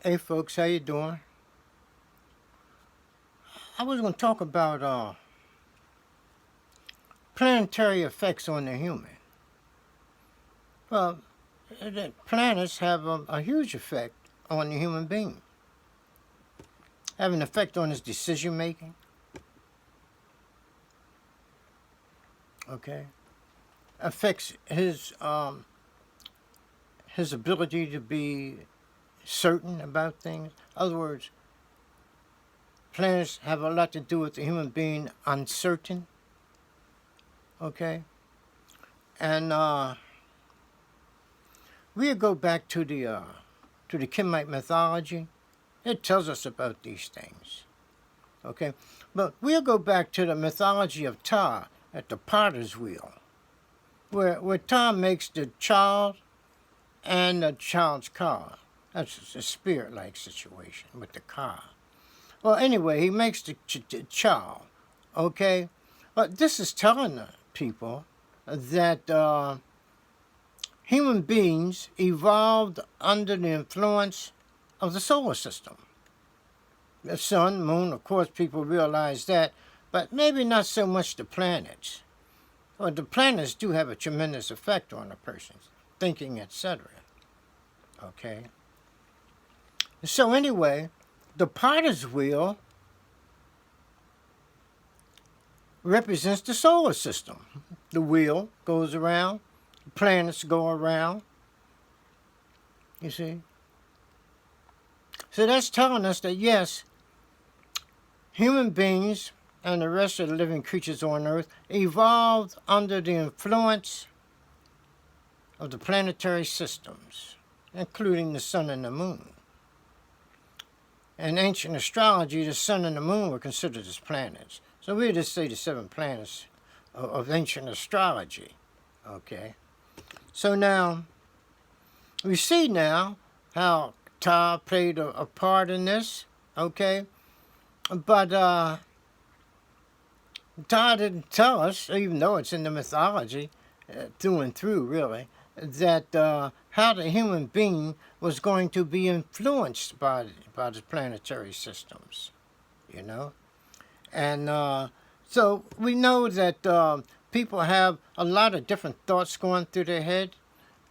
Hey folks, how you doing? I was going to talk about planetary effects on the human. Well, the planets have a huge effect on the human being. Have an effect on his decision making. Okay, affects his ability to be certain about things. In other words, planets have a lot to do with the human being uncertain. Okay, and we go back to the Kimite mythology. It tells us about these things. Okay? But we'll go back to the mythology of Ptah at the potter's wheel, where Ptah makes the child and the child's car. That's a spirit like situation with the car. Well, anyway, he makes the child. Okay? But this is telling the people that human beings evolved under the influence of the solar system. The sun, moon, of course, people realize that, but maybe not so much the planets. Well, the planets do have a tremendous effect on a person's thinking, etc. Okay? So, anyway, the potter's wheel represents the solar system. The wheel goes around, the planets go around. You see? So that's telling us that yes, human beings and the rest of the living creatures on Earth evolved under the influence of the planetary systems, including the sun and the moon. In ancient astrology, the sun and the moon were considered as planets. So we just say the 7 planets of ancient astrology. Okay? So now, we see now how Ptah played a part in this, okay? But Ptah didn't tell us, even though it's in the mythology, through and through, really, that how the human being was going to be influenced by the planetary systems, you know? And so we know that people have a lot of different thoughts going through their head.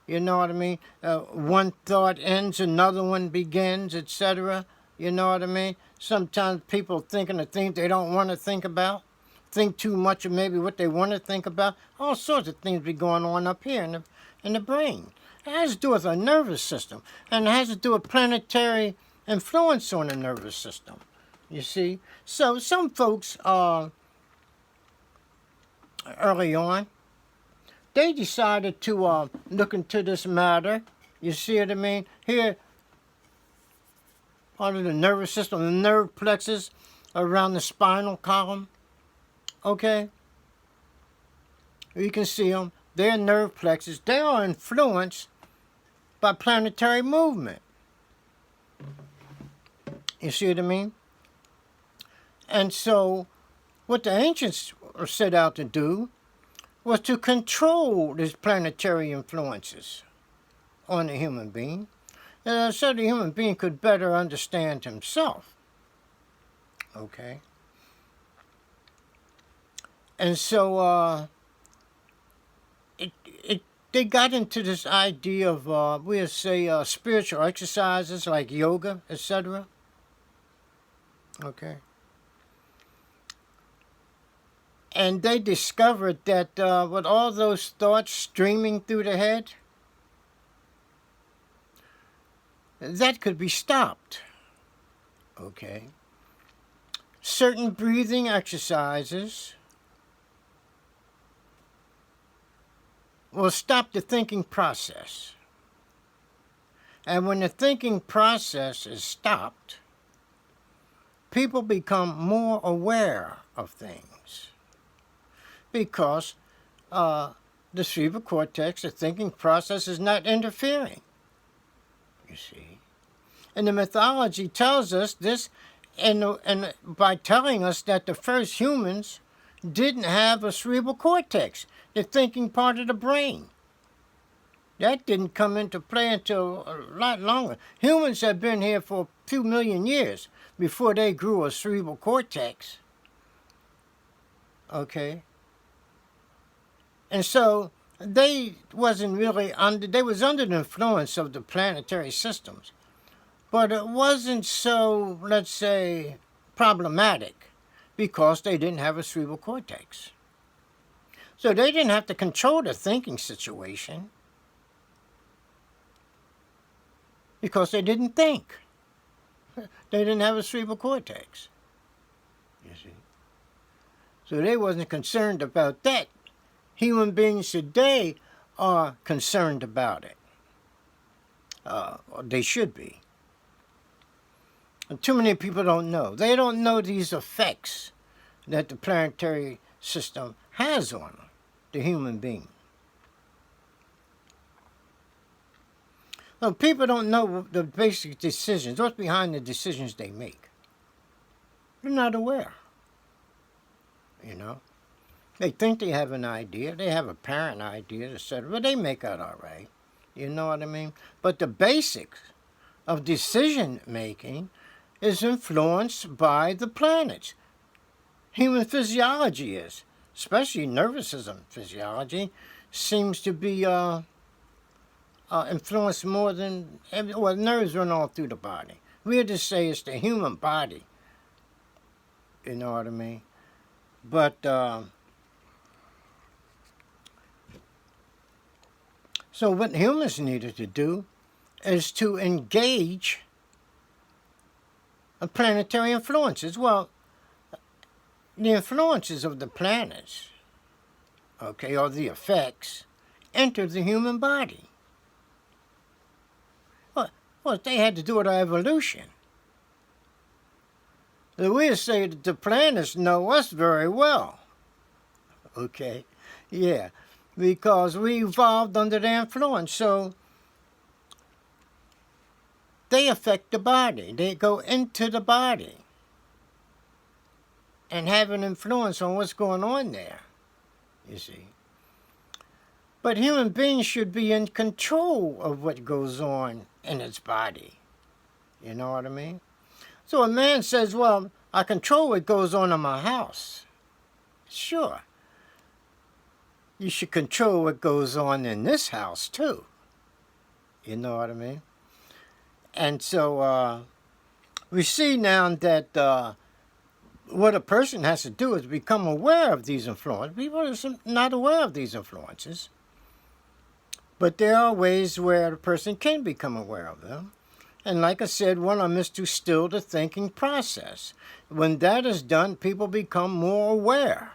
You know what I mean? One thought ends, another one begins, etc. You know what I mean? Sometimes people thinking of things they don't want to think about, think too much of maybe what they want to think about. All sorts of things be going on up here in the brain. It has to do with our nervous system, and it has to do with planetary influence on the nervous system. You see? So some folks, early on, they decided to look into this matter. You see what I mean? Here, part of the nervous system, the nerve plexus around the spinal column. Okay? You can see them. They're nerve plexus. They are influenced by planetary movement. You see what I mean? And so, what the ancients set out to do was to control these planetary influences on the human being, so the human being could better understand himself. Okay? And so they got into this idea of, we'll say, spiritual exercises like yoga, etc. Okay? And they discovered that with all those thoughts streaming through the head, that could be stopped. Okay? Certain breathing exercises will stop the thinking process. And when the thinking process is stopped, people become more aware of things. Because the cerebral cortex, the thinking process, is not interfering. You see. And the mythology tells us this, and by telling us that the first humans didn't have a cerebral cortex, the thinking part of the brain. That didn't come into play until a lot longer. Humans have been here for a few million years before they grew a cerebral cortex. Okay? And so they wasn't really they was under the influence of the planetary systems. But it wasn't so, let's say, problematic because they didn't have a cerebral cortex. So they didn't have to control the thinking situation because they didn't think. They didn't have a cerebral cortex. You see? So they wasn't concerned about that. Human beings today are concerned about it. They should be. And too many people don't know. They don't know these effects that the planetary system has on the human being. Well, people don't know the basic decisions, what's behind the decisions they make. They're not aware. You know? They think they have an idea, they have apparent ideas, etc., but they make out all right. You know what I mean? But the basics of decision making is influenced by the planets. Human physiology is, especially nervous system physiology, seems to be influenced more than, well, nerves run all through the body. We'll just say it's the human body. You know what I mean? But, so what humans needed to do is to engage planetary influences. Well, the influences of the planets, okay, or the effects, enter the human body. Well, they had to do with our evolution. We'll say that the planets know us very well. Okay, yeah, because we evolved under their influence. So they affect the body. They go into the body and have an influence on what's going on there, you see. But human beings should be in control of what goes on in its body. You know what I mean? So a man says, well, I control what goes on in my house. Sure. You should control what goes on in this house, too. You know what I mean? And so we see now that what a person has to do is become aware of these influences. People are not aware of these influences. But there are ways where a person can become aware of them. And like I said, one of them is to still the thinking process. When that is done, people become more aware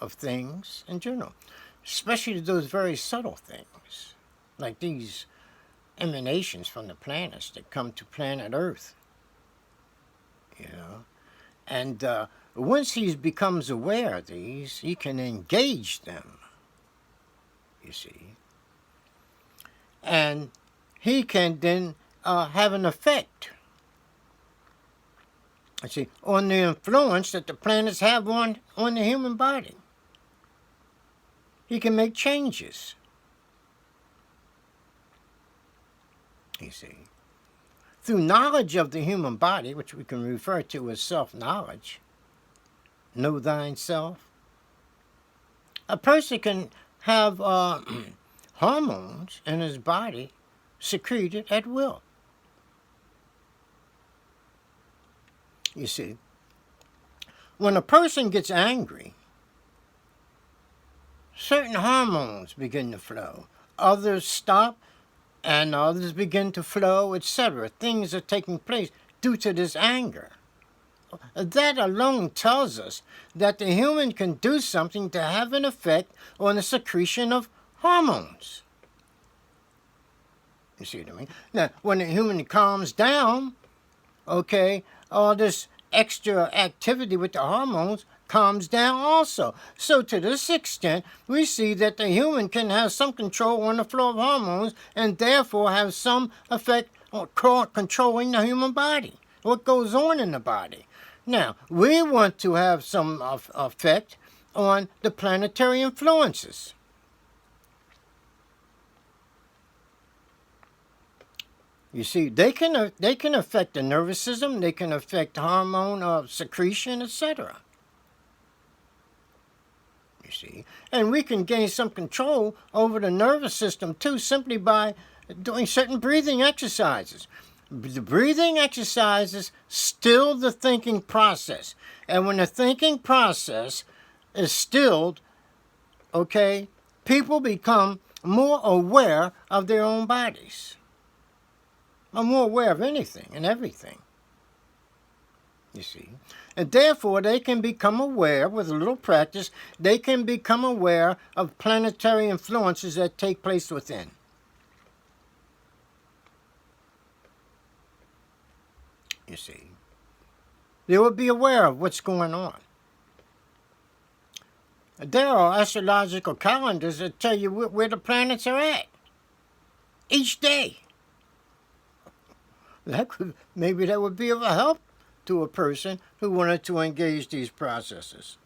of things in general, especially those very subtle things, like these emanations from the planets that come to planet Earth. You know, and once he becomes aware of these, he can engage them, you see. And he can then have an effect, you see, on the influence that the planets have on the human body. He can make changes, you see. Through knowledge of the human body, which we can refer to as self-knowledge, know thyself, a person can have hormones in his body secreted at will. You see, when a person gets angry, certain hormones begin to flow. Others stop, and others begin to flow, etc. Things are taking place due to this anger. That alone tells us that the human can do something to have an effect on the secretion of hormones. You see what I mean? Now, when the human calms down, okay, all this extra activity with the hormones calms down also. So to this extent, we see that the human can have some control on the flow of hormones and therefore have some effect on controlling the human body, what goes on in the body. Now, we want to have some effect on the planetary influences. You see, they can affect the nervous system. They can affect hormone secretion, etc. You see, and we can gain some control over the nervous system too, simply by doing certain breathing exercises. The breathing exercises still the thinking process, and when the thinking process is stilled, okay, people become more aware of their own bodies. I'm more aware of anything and everything, you see. And therefore, they can become aware, with a little practice, they can become aware of planetary influences that take place within. You see. They will be aware of what's going on. There are astrological calendars that tell you where the planets are at each day. Maybe that would be of a help to a person who wanted to engage these processes.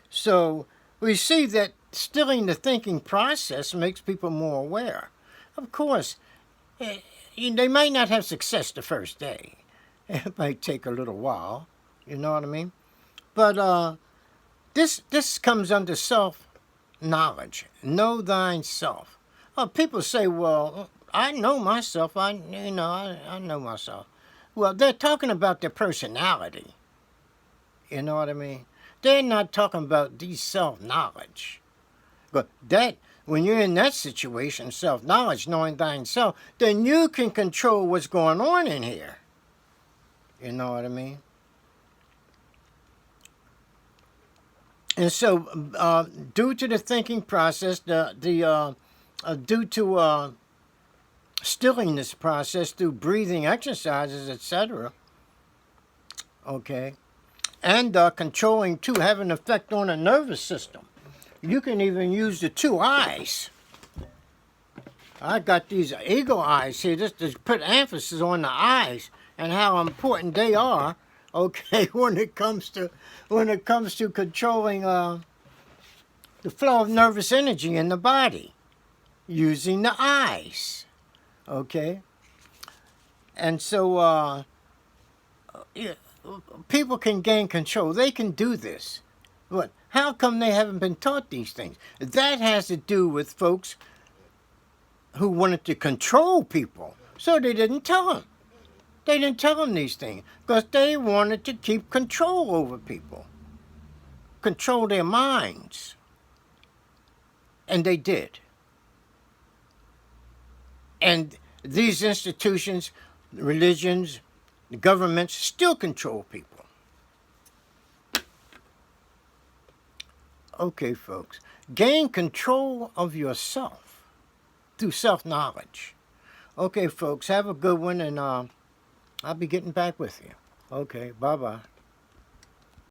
So we see that stilling the thinking process makes people more aware. Of course, they might not have success the first day. It might take a little while, you know what I mean? But this comes under self-knowledge. Know thyself. People say, well, I know myself. I know myself. Well, they're talking about their personality. You know what I mean? They're not talking about the self-knowledge. But when you're in that situation, self-knowledge, knowing thyself, then you can control what's going on in here. You know what I mean? And so, due to the thinking process, due to stilling this process through breathing exercises, etc., okay, and controlling too, have an effect on the nervous system. You can even use the two eyes. I got these eagle eyes here just to put emphasis on the eyes and how important they are, okay, when it comes to controlling the flow of nervous energy in the body using the eyes. Okay, and so people can gain control. They can do this. But how come they haven't been taught these things? That has to do with folks who wanted to control people. So they didn't tell them. They didn't tell them these things because they wanted to keep control over people. Control their minds. And they did. And these institutions, religions, the governments still control people. Okay, folks. Gain control of yourself through self-knowledge. Okay, folks. Have a good one, and I'll be getting back with you. Okay, bye-bye.